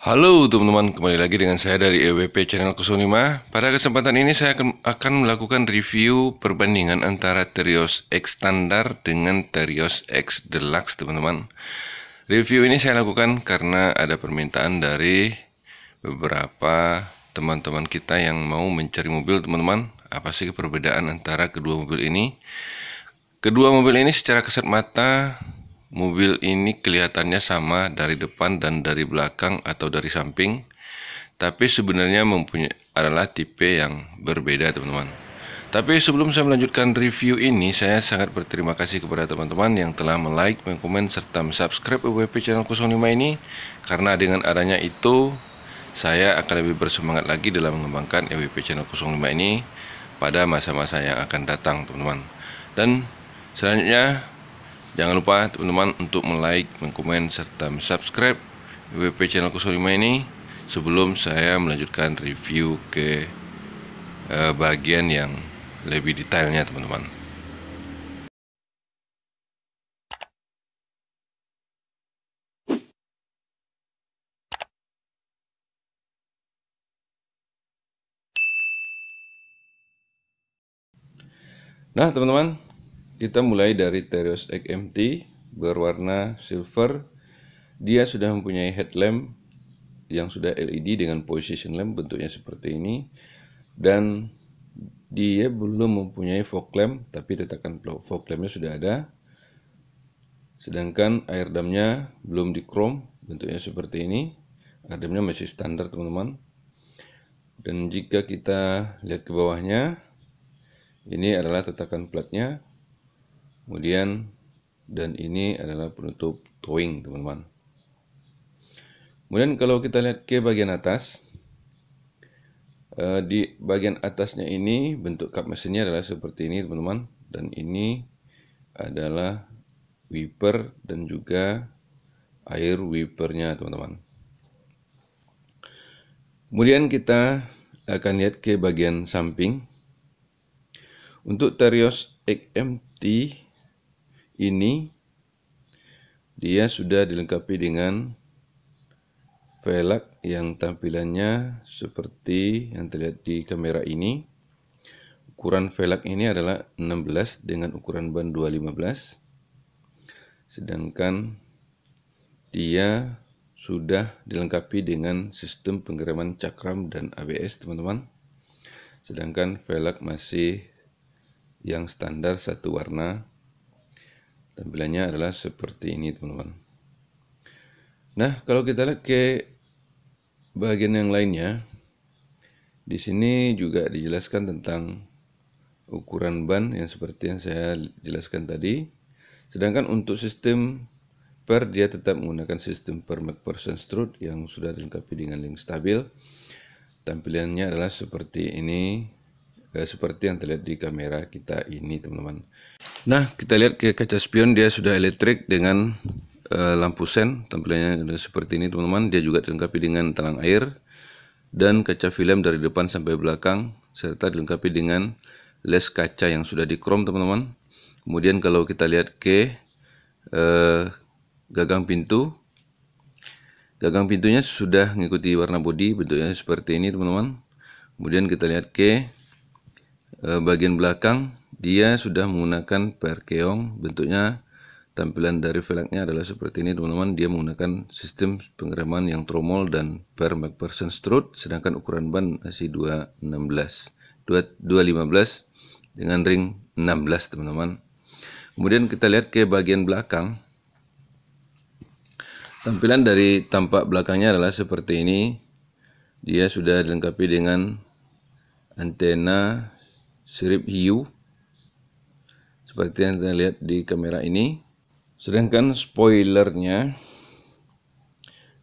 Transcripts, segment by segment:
Halo teman-teman, kembali lagi dengan saya dari EWP Channel 05. Pada kesempatan ini saya akan melakukan review perbandingan antara Terios X standar dengan Terios X Deluxe teman-teman. Review ini saya lakukan karena ada permintaan dari beberapa teman-teman kita yang mau mencari mobil teman-teman. Apa sih perbedaan antara kedua mobil ini? Kedua mobil ini secara kasat mata, mobil ini kelihatannya sama dari depan dan dari belakang atau dari samping, tapi sebenarnya adalah tipe yang berbeda teman-teman. Tapi sebelum saya melanjutkan review ini, saya sangat berterima kasih kepada teman-teman yang telah like, komen, serta subscribe WP Channel 05 ini. Karena dengan adanya itu, saya akan lebih bersemangat lagi dalam mengembangkan EWP Channel 05 ini pada masa-masa yang akan datang teman-teman. Dan selanjutnya, jangan lupa teman-teman untuk like, komen, serta subscribe WP Channel 05 ini sebelum saya melanjutkan review ke bagian yang lebih detailnya teman-teman. Nah teman-teman, kita mulai dari Terios XMT berwarna silver. Dia sudah mempunyai headlamp yang sudah LED dengan position lamp, bentuknya seperti ini. Dan dia belum mempunyai fog lamp, tapi tetakan fog lampnya sudah ada. Sedangkan air damnya belum di chrome, bentuknya seperti ini. Air damnya masih standar teman-teman. Dan jika kita lihat ke bawahnya, ini adalah tetakan platnya. Kemudian dan ini adalah penutup towing teman-teman. Kemudian kalau kita lihat ke bagian atas, di bagian atasnya ini bentuk kap mesinnya adalah seperti ini teman-teman. Dan ini adalah wiper dan juga air wipernya teman-teman. Kemudian kita akan lihat ke bagian samping. Untuk Terios XMT ini dia sudah dilengkapi dengan velg yang tampilannya seperti yang terlihat di kamera ini. Ukuran velg ini adalah 16 dengan ukuran ban 215. Sedangkan dia sudah dilengkapi dengan sistem pengereman cakram dan ABS teman-teman. Sedangkan velg masih yang standar satu warna. Tampilannya adalah seperti ini teman-teman. Nah, kalau kita lihat ke bagian yang lainnya, di sini juga dijelaskan tentang ukuran ban yang seperti yang saya jelaskan tadi. Sedangkan untuk sistem per, dia tetap menggunakan sistem per McPherson strut yang sudah dilengkapi dengan link stabil. Tampilannya adalah seperti ini, seperti yang terlihat di kamera kita ini teman-teman. Nah, kita lihat ke kaca spion, dia sudah elektrik dengan lampu sen. Tampilannya seperti ini teman-teman. Dia juga dilengkapi dengan talang air dan kaca film dari depan sampai belakang, serta dilengkapi dengan les kaca yang sudah di chrome teman-teman. Kemudian kalau kita lihat ke gagang pintunya sudah mengikuti warna bodi, bentuknya seperti ini teman-teman. Kemudian kita lihat ke bagian belakang, dia sudah menggunakan per keong. Bentuknya, tampilan dari velgnya adalah seperti ini teman-teman. Dia menggunakan sistem pengereman yang tromol dan per McPherson strut. Sedangkan ukuran ban masih 215 dengan ring 16 teman-teman. Kemudian kita lihat ke bagian belakang. Tampilan dari tampak belakangnya adalah seperti ini. Dia sudah dilengkapi dengan antena sirip hiu seperti yang kita lihat di kamera ini. Sedangkan spoilernya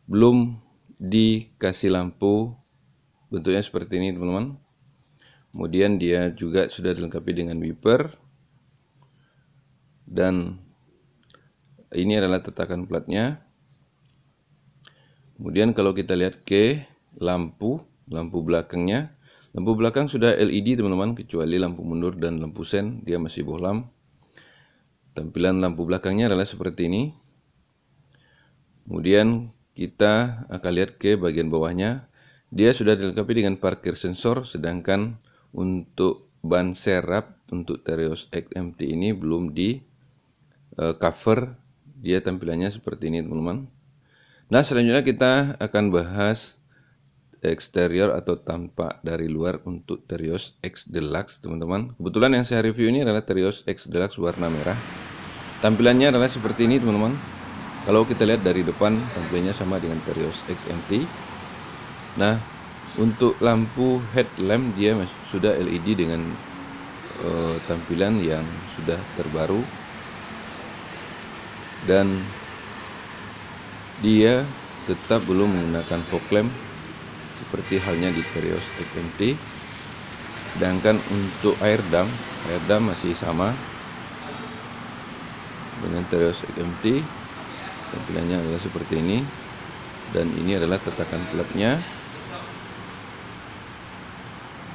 belum dikasih lampu, bentuknya seperti ini teman-teman. Kemudian dia juga sudah dilengkapi dengan wiper. Dan ini adalah tetakan platnya. Kemudian kalau kita lihat ke lampu belakangnya, lampu belakang sudah LED teman-teman, kecuali lampu mundur dan lampu sen, dia masih bohlam. Tampilan lampu belakangnya adalah seperti ini. Kemudian kita akan lihat ke bagian bawahnya. Dia sudah dilengkapi dengan parkir sensor, sedangkan untuk ban serap untuk Terios XMT ini belum di cover. Dia tampilannya seperti ini, teman-teman. Nah, selanjutnya kita akan bahas eksterior atau tampak dari luar untuk Terios X Deluxe, teman-teman. Kebetulan yang saya review ini adalah Terios X Deluxe warna merah. Tampilannya adalah seperti ini, teman-teman. Kalau kita lihat dari depan, tampilannya sama dengan Terios XMT. Nah, untuk lampu headlamp dia sudah LED dengan tampilan yang sudah terbaru, dan dia tetap belum menggunakan fog lamp seperti halnya di Terios XMT. Sedangkan untuk air dam masih sama dengan Terios XMT. Tampilannya adalah seperti ini, dan ini adalah tatakan platnya.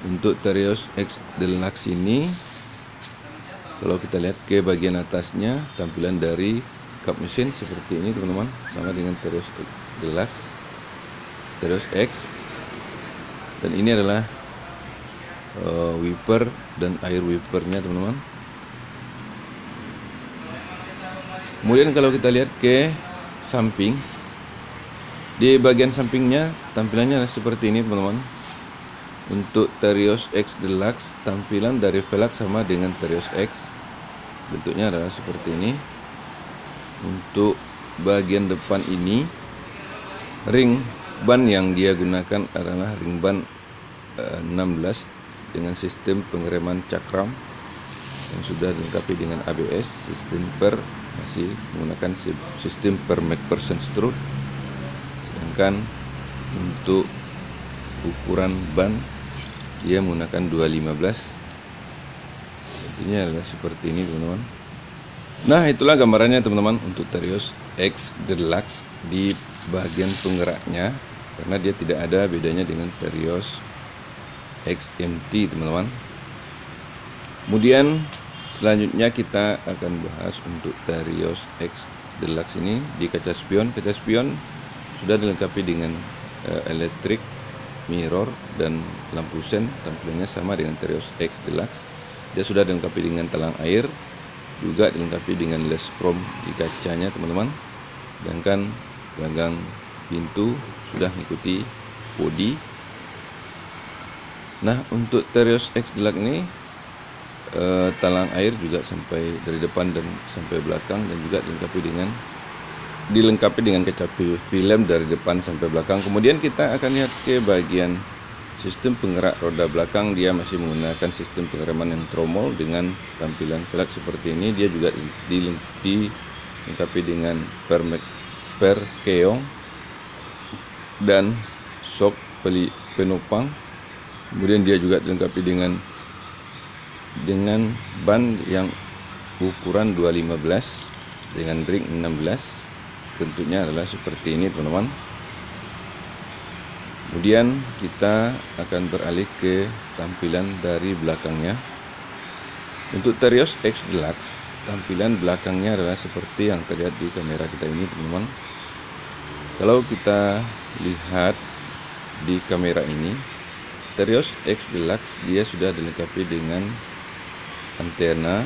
Untuk Terios X Deluxe ini, kalau kita lihat ke bagian atasnya, tampilan dari kap mesin seperti ini, teman-teman, sama dengan Terios X Deluxe, Terios X. Dan ini adalah wiper dan air wipernya, teman-teman. Kemudian kalau kita lihat ke samping, di bagian sampingnya tampilannya seperti ini, teman-teman. Untuk Terios X Deluxe, tampilan dari velg sama dengan Terios X, bentuknya adalah seperti ini. Untuk bagian depan ini, ring ban yang dia gunakan adalah ring ban 16 dengan sistem pengereman cakram yang sudah dilengkapi dengan ABS. Sistem per masih menggunakan sistem per McPherson stroke. Sedangkan untuk ukuran ban dia menggunakan 215. Intinya adalah seperti ini, teman-teman. Nah, itulah gambarannya, teman-teman, untuk Terios X Deluxe di bagian penggeraknya, karena dia tidak ada bedanya dengan Terios XMT, teman-teman. Kemudian selanjutnya kita akan bahas untuk Terios X Deluxe ini di kaca spion. Kaca spion sudah dilengkapi dengan electric mirror dan lampu sen. Tampilannya sama dengan Terios X Deluxe. Dia sudah dilengkapi dengan talang air, juga dilengkapi dengan les chrome di kacanya, teman-teman. Sedangkan gagang pintu sudah mengikuti bodi. Nah, untuk Terios X Deluxe ini talang air juga sampai dari depan dan sampai belakang, dan juga dilengkapi dengan kaca film dari depan sampai belakang. Kemudian kita akan lihat ke bagian sistem penggerak roda belakang. Dia masih menggunakan sistem pengereman yang tromol dengan tampilan velg seperti ini. Dia juga dilengkapi dengan per keong dan shock penopang. Kemudian dia juga dilengkapi dengan ban yang ukuran 215 dengan ring 16. Bentuknya adalah seperti ini, teman-teman. Kemudian kita akan beralih ke tampilan dari belakangnya. Untuk Terios X Deluxe, tampilan belakangnya adalah seperti yang terlihat di kamera kita ini, teman-teman. Kalau kita lihat di kamera ini, Terios X Deluxe dia sudah dilengkapi dengan antena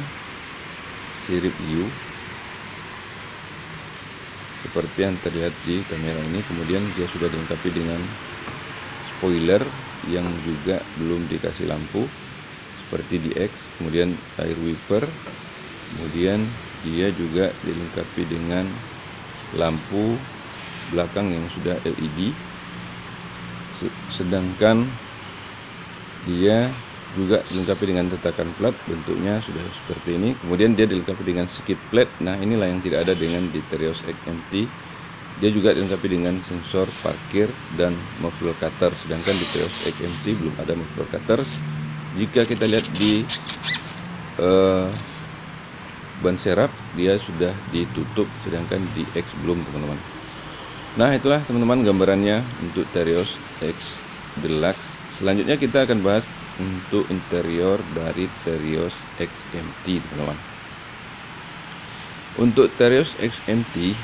sirip U seperti yang terlihat di kamera ini. Kemudian dia sudah dilengkapi dengan spoiler yang juga belum dikasih lampu seperti di X. Kemudian air wiper. Kemudian dia juga dilengkapi dengan lampu belakang yang sudah LED. Sedangkan dia juga dilengkapi dengan tatakan plat, bentuknya sudah seperti ini. Kemudian dia dilengkapi dengan skid plate. Nah, inilah yang tidak ada dengan di Terios XMT. Dia juga dilengkapi dengan sensor parkir dan muffler cutter. Sedangkan di Terios XMT belum ada muffler cutter. Jika kita lihat di ban serap, dia sudah ditutup, sedangkan di X belum, teman-teman. Nah, itulah, teman-teman, gambarannya untuk Terios X Deluxe. Selanjutnya kita akan bahas untuk interior dari Terios XMT, teman-teman. Untuk Terios XMT,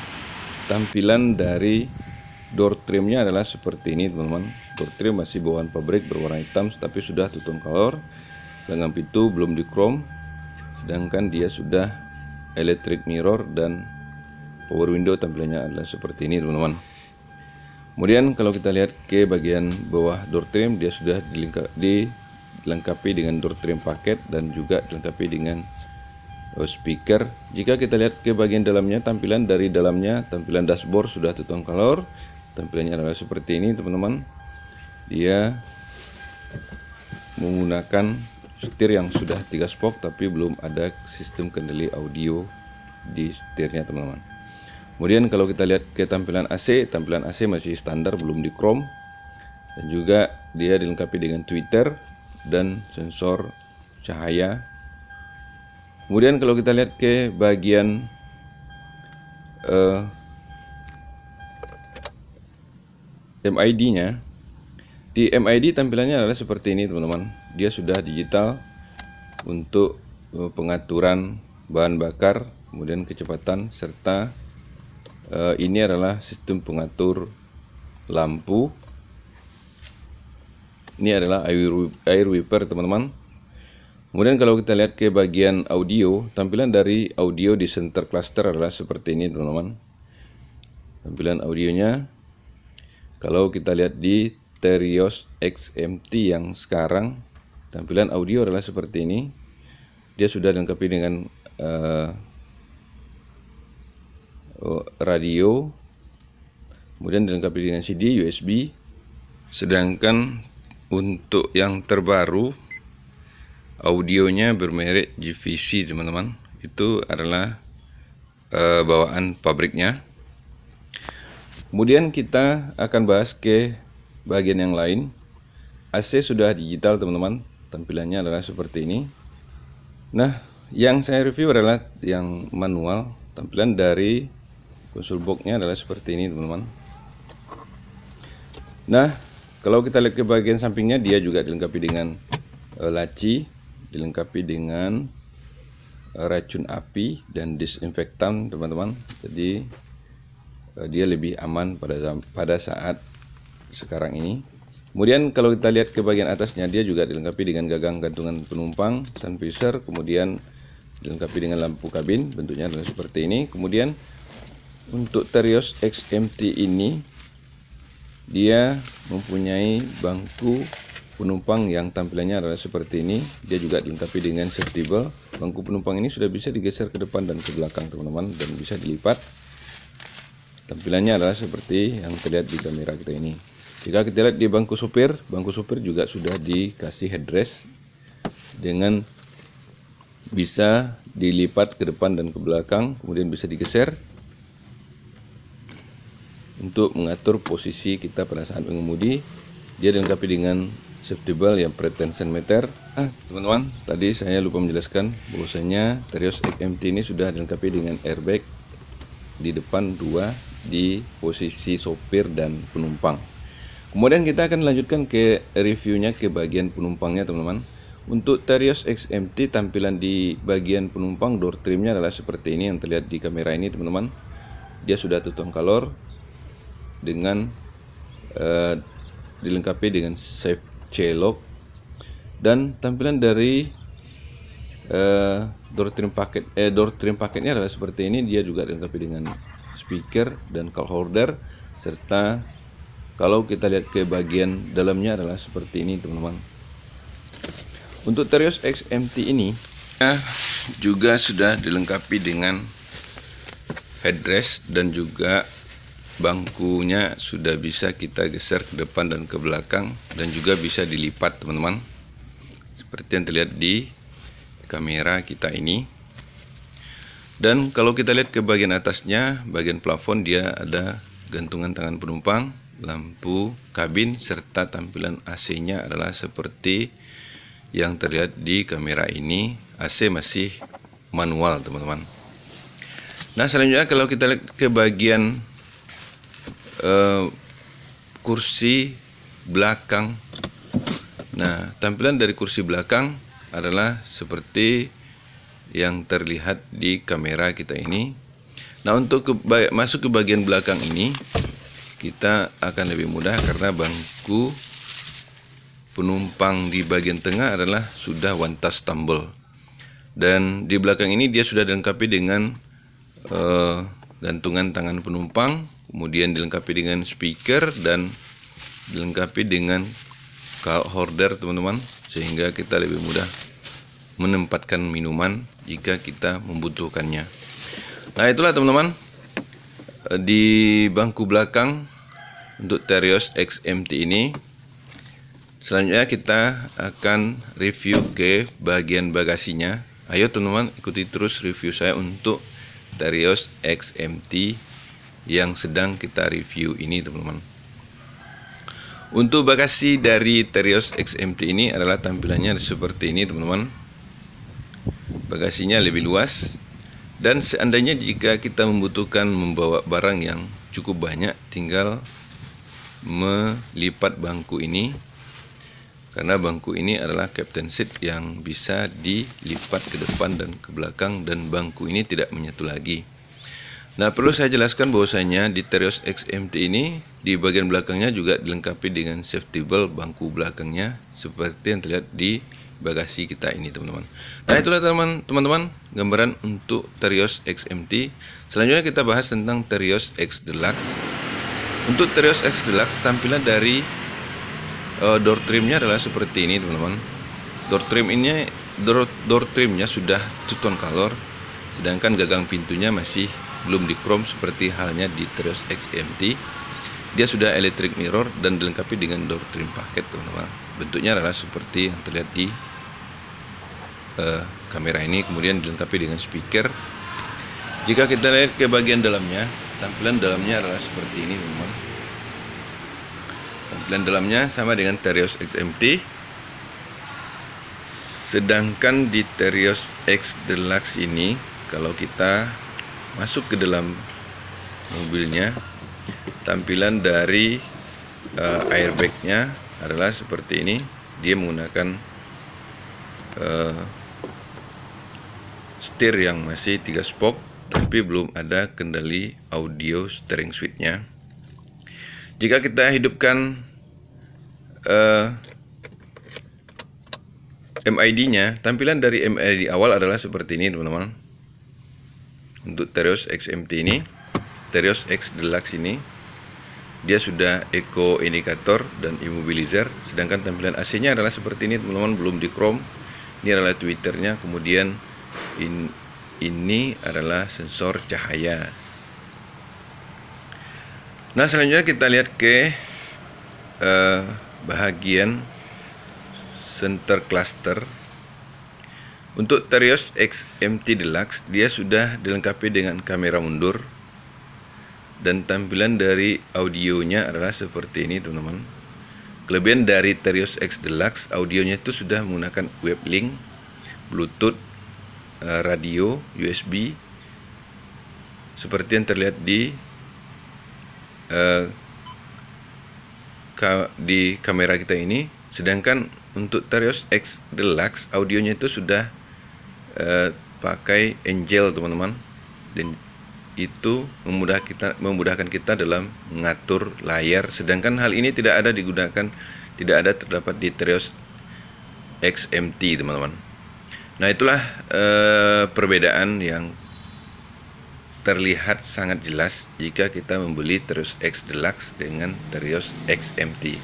tampilan dari door trimnya adalah seperti ini teman-teman. Door trim masih bawaan pabrik berwarna hitam tapi sudah two tone color. Gagang pintu belum di chrome, sedangkan dia sudah electric mirror dan power window tampilannya adalah seperti ini teman-teman. Kemudian kalau kita lihat ke bagian bawah door trim, dia sudah dilengkapi dengan door trim paket dan juga dilengkapi dengan speaker. Jika kita lihat ke bagian dalamnya, tampilan dari dalamnya, tampilan dashboard sudah two tone color. Tampilannya adalah seperti ini teman-teman. Dia menggunakan setir yang sudah 3 spoke tapi belum ada sistem kendali audio di setirnya teman-teman. Kemudian kalau kita lihat ke tampilan AC masih standar, belum di chrome, dan juga dia dilengkapi dengan tweeter dan sensor cahaya. Kemudian kalau kita lihat ke bagian MID-nya, di MID tampilannya adalah seperti ini teman-teman. Dia sudah digital untuk pengaturan bahan bakar, kemudian kecepatan, serta ini adalah sistem pengatur lampu. Ini adalah air wiper teman-teman. Kemudian kalau kita lihat ke bagian audio, tampilan dari audio di center cluster adalah seperti ini teman-teman. Tampilan audionya, kalau kita lihat di Terios XMT yang sekarang, tampilan audio adalah seperti ini. Dia sudah dilengkapi dengan radio, kemudian dilengkapi dengan CD, USB. Sedangkan untuk yang terbaru, audionya bermerek GVC teman-teman. Itu adalah bawaan pabriknya. Kemudian kita akan bahas ke bagian yang lain. AC sudah digital teman-teman. Tampilannya adalah seperti ini. Nah, yang saya review adalah yang manual. Tampilan dari konsol box-nya adalah seperti ini teman-teman. Nah, kalau kita lihat ke bagian sampingnya, dia juga dilengkapi dengan laci, dilengkapi dengan racun api dan disinfektan teman-teman. Jadi dia lebih aman pada saat sekarang ini. Kemudian kalau kita lihat ke bagian atasnya, dia juga dilengkapi dengan gagang gantungan penumpang, sun visor, kemudian dilengkapi dengan lampu kabin, bentuknya adalah seperti ini. Kemudian untuk Terios XMT ini, dia mempunyai bangku penumpang yang tampilannya adalah seperti ini. Dia juga dilengkapi dengan safety belt. Bangku penumpang ini sudah bisa digeser ke depan dan ke belakang teman-teman, dan bisa dilipat. Tampilannya adalah seperti yang terlihat di kamera kita ini. Jika kita lihat di bangku supir juga sudah dikasih headrest dengan bisa dilipat ke depan dan ke belakang, kemudian bisa digeser untuk mengatur posisi kita pada saat mengemudi. Dia dilengkapi dengan safety belt yang pretension meter. Teman-teman, tadi saya lupa menjelaskan bahwasanya Terios XMT ini sudah dilengkapi dengan airbag di depan 2 di posisi sopir dan penumpang. Kemudian kita akan lanjutkan ke reviewnya ke bagian penumpangnya teman-teman. Untuk Terios XMT, tampilan di bagian penumpang door trimnya adalah seperti ini yang terlihat di kamera ini teman-teman. Dia sudah two tone color dengan dilengkapi dengan safe C-lock, dan tampilan dari door trim paketnya adalah seperti ini. Dia juga dilengkapi dengan speaker dan call holder, serta kalau kita lihat ke bagian dalamnya adalah seperti ini teman-teman. Untuk Terios XMT ini juga sudah dilengkapi dengan headrest, dan juga bangkunya sudah bisa kita geser ke depan dan ke belakang, dan juga bisa dilipat teman-teman, seperti yang terlihat di kamera kita ini. Dan kalau kita lihat ke bagian atasnya, bagian plafon, dia ada gantungan tangan penumpang, lampu kabin, serta tampilan AC-nya adalah seperti yang terlihat di kamera ini. AC masih manual teman-teman. Nah, selanjutnya kalau kita lihat ke bagian kursi belakang. Nah, tampilan dari kursi belakang adalah seperti yang terlihat di kamera kita ini. Nah, untuk masuk ke bagian belakang ini, kita akan lebih mudah karena bangku penumpang di bagian tengah adalah sudah one touch tumble. Dan di belakang ini dia sudah dilengkapi dengan gantungan tangan penumpang, kemudian dilengkapi dengan speaker dan dilengkapi dengan cup holder teman-teman, sehingga kita lebih mudah menempatkan minuman jika kita membutuhkannya. Nah, itulah teman-teman di bangku belakang untuk Terios XMT ini. Selanjutnya kita akan review ke bagian bagasinya. Ayo teman-teman, ikuti terus review saya untuk Terios XMT yang sedang kita review ini teman-teman. Untuk bagasi dari Terios XMT ini adalah tampilannya seperti ini teman-teman. Bagasinya lebih luas, dan seandainya jika kita membutuhkan membawa barang yang cukup banyak, tinggal melipat bangku ini. Karena bangku ini adalah captain seat yang bisa dilipat ke depan dan ke belakang, dan bangku ini tidak menyatu lagi. Nah, perlu saya jelaskan bahwasanya di Terios XMT ini di bagian belakangnya juga dilengkapi dengan safety belt bangku belakangnya seperti yang terlihat di bagasi kita ini teman-teman. Nah, itulah teman-teman gambaran untuk Terios XMT. Selanjutnya kita bahas tentang Terios X Deluxe. Untuk Terios X Deluxe, tampilan dari door trimnya adalah seperti ini teman-teman. Door trimnya sudah two tone color, sedangkan gagang pintunya masih belum di chrome seperti halnya di Terios XMT. Dia sudah electric mirror dan dilengkapi dengan door trim paket teman-teman. Bentuknya adalah seperti yang terlihat di kamera ini, kemudian dilengkapi dengan speaker. Jika kita lihat ke bagian dalamnya, tampilan dalamnya adalah seperti ini teman-teman. Tampilan dalamnya sama dengan Terios XMT, sedangkan di Terios X Deluxe ini kalau kita masuk ke dalam mobilnya, tampilan dari airbagnya adalah seperti ini. Dia menggunakan setir yang masih 3 spoke, tapi belum ada kendali audio steering switch-nya. Jika kita hidupkan MID-nya, tampilan dari MID awal adalah seperti ini teman-teman. Untuk Terios XMT ini, Terios X Deluxe ini, dia sudah eco indikator dan immobilizer, sedangkan tampilan AC-nya adalah seperti ini teman-teman, belum di chrome. Ini adalah tweeternya, kemudian ini adalah sensor cahaya. Nah, selanjutnya kita lihat ke bahagian center cluster. Untuk Terios XMT Deluxe, dia sudah dilengkapi dengan kamera mundur, dan tampilan dari audionya adalah seperti ini teman-teman. Kelebihan dari Terios X Deluxe, audionya itu sudah menggunakan Wavelink, Bluetooth, radio, USB, seperti yang terlihat di kamera kita ini. Sedangkan untuk Terios X Deluxe, audionya itu sudah pakai Angel teman-teman, dan itu memudahkan kita dalam mengatur layar, sedangkan hal ini tidak ada terdapat di Terios XMT teman-teman. Nah, itulah perbedaan yang terlihat sangat jelas jika kita membeli Terios X Deluxe dengan Terios XMT.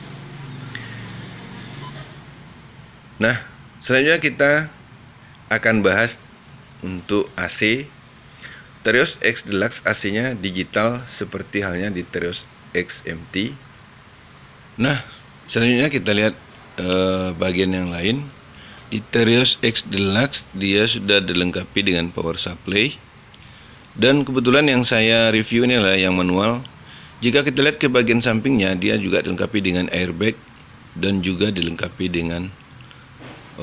Nah, selanjutnya kita akan bahas untuk AC. Terios X Deluxe AC-nya digital seperti halnya di Terios XMT. Nah, selanjutnya kita lihat bagian yang lain. Di Terios X Deluxe dia sudah dilengkapi dengan power supply, dan kebetulan yang saya review ini adalah yang manual. Jika kita lihat ke bagian sampingnya, dia juga dilengkapi dengan airbag dan juga dilengkapi dengan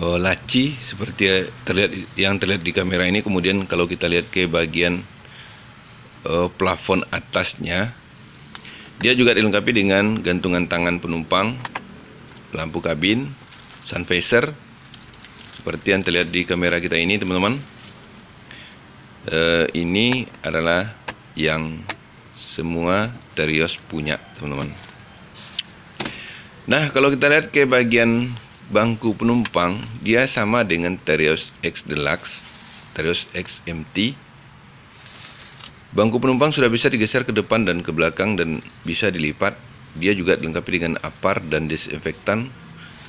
laci seperti yang terlihat di kamera ini. Kemudian kalau kita lihat ke bagian plafon atasnya, dia juga dilengkapi dengan gantungan tangan penumpang, lampu kabin, sun visor seperti yang terlihat di kamera kita ini teman-teman. Ini adalah yang semua Terios punya, teman-teman. Nah, kalau kita lihat ke bagian bangku penumpang, dia sama dengan Terios X Deluxe, Terios X MT. Bangku penumpang sudah bisa digeser ke depan dan ke belakang dan bisa dilipat. Dia juga dilengkapi dengan apar dan disinfektan.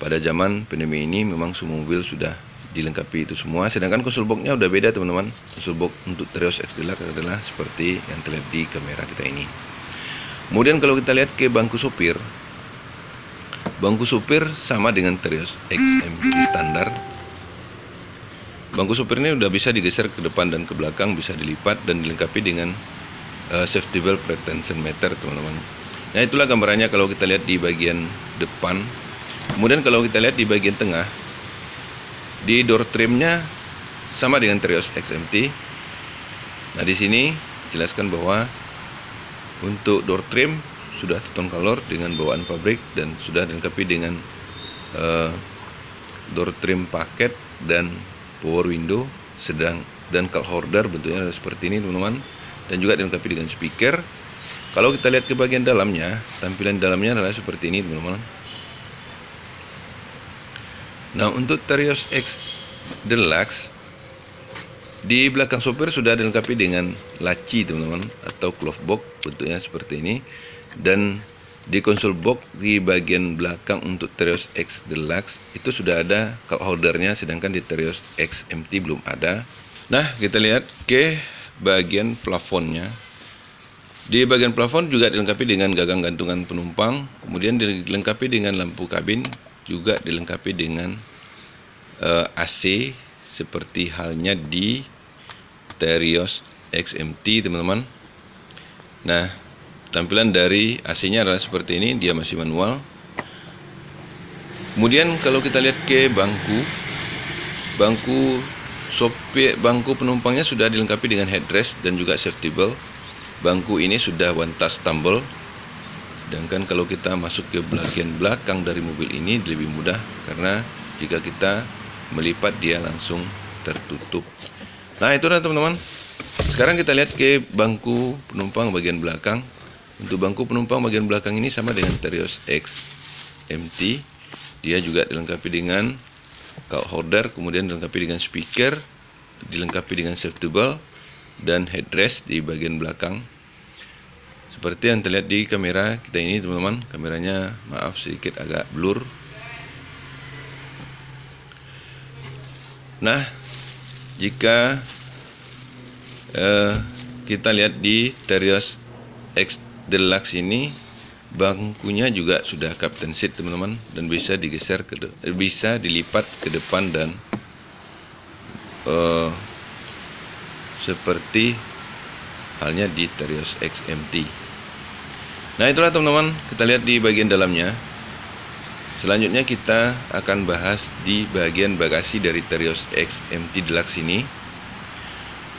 Pada zaman pandemi ini memang semua mobil sudah dilengkapi itu semua. Sedangkan konsol boxnya udah beda, teman-teman. Konsol box untuk Terios X Deluxe adalah seperti yang terlihat di kamera kita ini. Kemudian kalau kita lihat ke bangku sopir, bangku supir sama dengan Terios X MT standar. Bangku supir ini udah bisa digeser ke depan dan ke belakang, bisa dilipat dan dilengkapi dengan safety belt pretension meter, teman-teman. Nah, itulah gambarannya kalau kita lihat di bagian depan. Kemudian kalau kita lihat di bagian tengah, di door trimnya sama dengan Terios X MT. Nah, di sini jelaskan bahwa untuk door trim sudah two-tone color dengan bawaan pabrik dan sudah dilengkapi dengan door trim paket dan power window dan cup holder, bentuknya seperti ini, teman-teman, dan juga dilengkapi dengan speaker. Kalau kita lihat ke bagian dalamnya, tampilan dalamnya adalah seperti ini, teman-teman. Nah, untuk Terios X Deluxe di belakang sopir sudah dilengkapi dengan laci, teman-teman, atau glove box, bentuknya seperti ini. Dan di konsol box di bagian belakang untuk Terios X Deluxe itu sudah ada cup holdernya, sedangkan di Terios X MT belum ada. Nah, kita lihat ke bagian plafonnya. Di bagian plafon juga dilengkapi dengan gagang gantungan penumpang, kemudian dilengkapi dengan lampu kabin, juga dilengkapi dengan AC seperti halnya di Terios X MT, teman-teman. Nah, tampilan dari AC-nya adalah seperti ini, dia masih manual. Kemudian kalau kita lihat ke bangku penumpangnya sudah dilengkapi dengan headrest dan juga safety belt. Bangku ini sudah one touch tumble. Sedangkan kalau kita masuk ke bagian belakang dari mobil ini lebih mudah, karena jika kita melipat dia langsung tertutup. Nah, itu dah, teman-teman. Sekarang kita lihat ke bangku penumpang bagian belakang. Untuk bangku penumpang bagian belakang ini sama dengan Terios X MT. Dia juga dilengkapi dengan cup holder, kemudian dilengkapi dengan speaker, dilengkapi dengan safety belt dan headrest di bagian belakang. Seperti yang terlihat di kamera kita ini, teman-teman. Kameranya maaf sedikit agak blur. Nah, jika kita lihat di Terios X Deluxe ini, bangkunya juga sudah captain seat, teman-teman, dan bisa digeser bisa dilipat ke depan dan seperti halnya di Terios X MT. Nah, itulah, teman-teman, kita lihat di bagian dalamnya. Selanjutnya kita akan bahas di bagian bagasi dari Terios X MT Deluxe ini.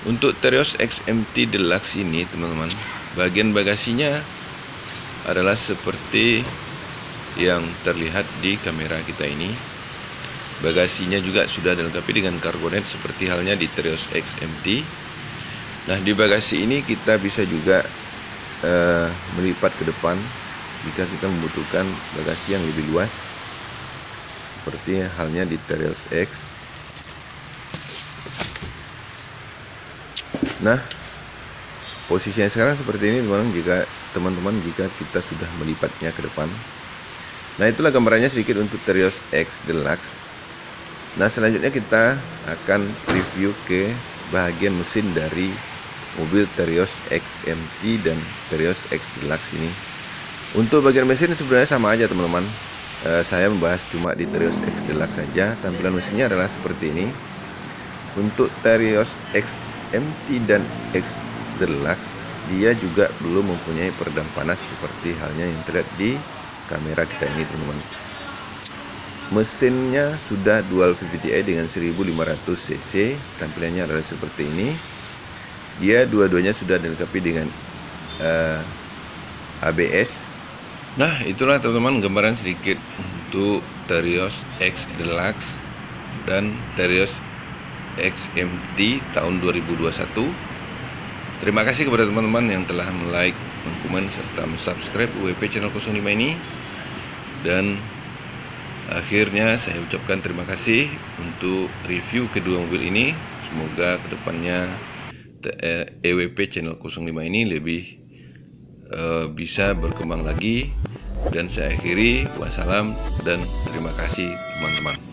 Untuk Terios X MT Deluxe ini, teman-teman, bagian bagasinya adalah seperti yang terlihat di kamera kita ini. Bagasinya juga sudah dilengkapi dengan karbonet seperti halnya di Terios X MT. Nah, di bagasi ini kita bisa juga melipat ke depan jika kita membutuhkan bagasi yang lebih luas, seperti halnya di Terios X. Nah, posisinya sekarang seperti ini, teman-teman, jika kita sudah melipatnya ke depan. Nah, itulah gambarannya sedikit untuk Terios X Deluxe. Nah, selanjutnya kita akan review ke bagian mesin dari mobil Terios X MT dan Terios X Deluxe ini. Untuk bagian mesin sebenarnya sama aja, teman-teman. Saya membahas cuma di Terios X Deluxe saja. Tampilan mesinnya adalah seperti ini. Untuk Terios X MT dan X Deluxe, dia juga belum mempunyai peredam panas seperti halnya yang terlihat di kamera kita ini, teman-teman. Mesinnya sudah dual VVT-i dengan 1500 cc. Tampilannya adalah seperti ini. Dia dua-duanya sudah dilengkapi dengan ABS. Nah, itulah, teman-teman, gambaran sedikit untuk Terios X Deluxe dan Terios X MT tahun 2021. Terima kasih kepada teman-teman yang telah like, komen, serta subscribe UWP channel 05 ini. Dan akhirnya saya ucapkan terima kasih untuk review kedua mobil ini. Semoga kedepannya EWP channel 05 ini lebih bisa berkembang lagi. Dan saya akhiri, wassalam dan terima kasih teman-teman.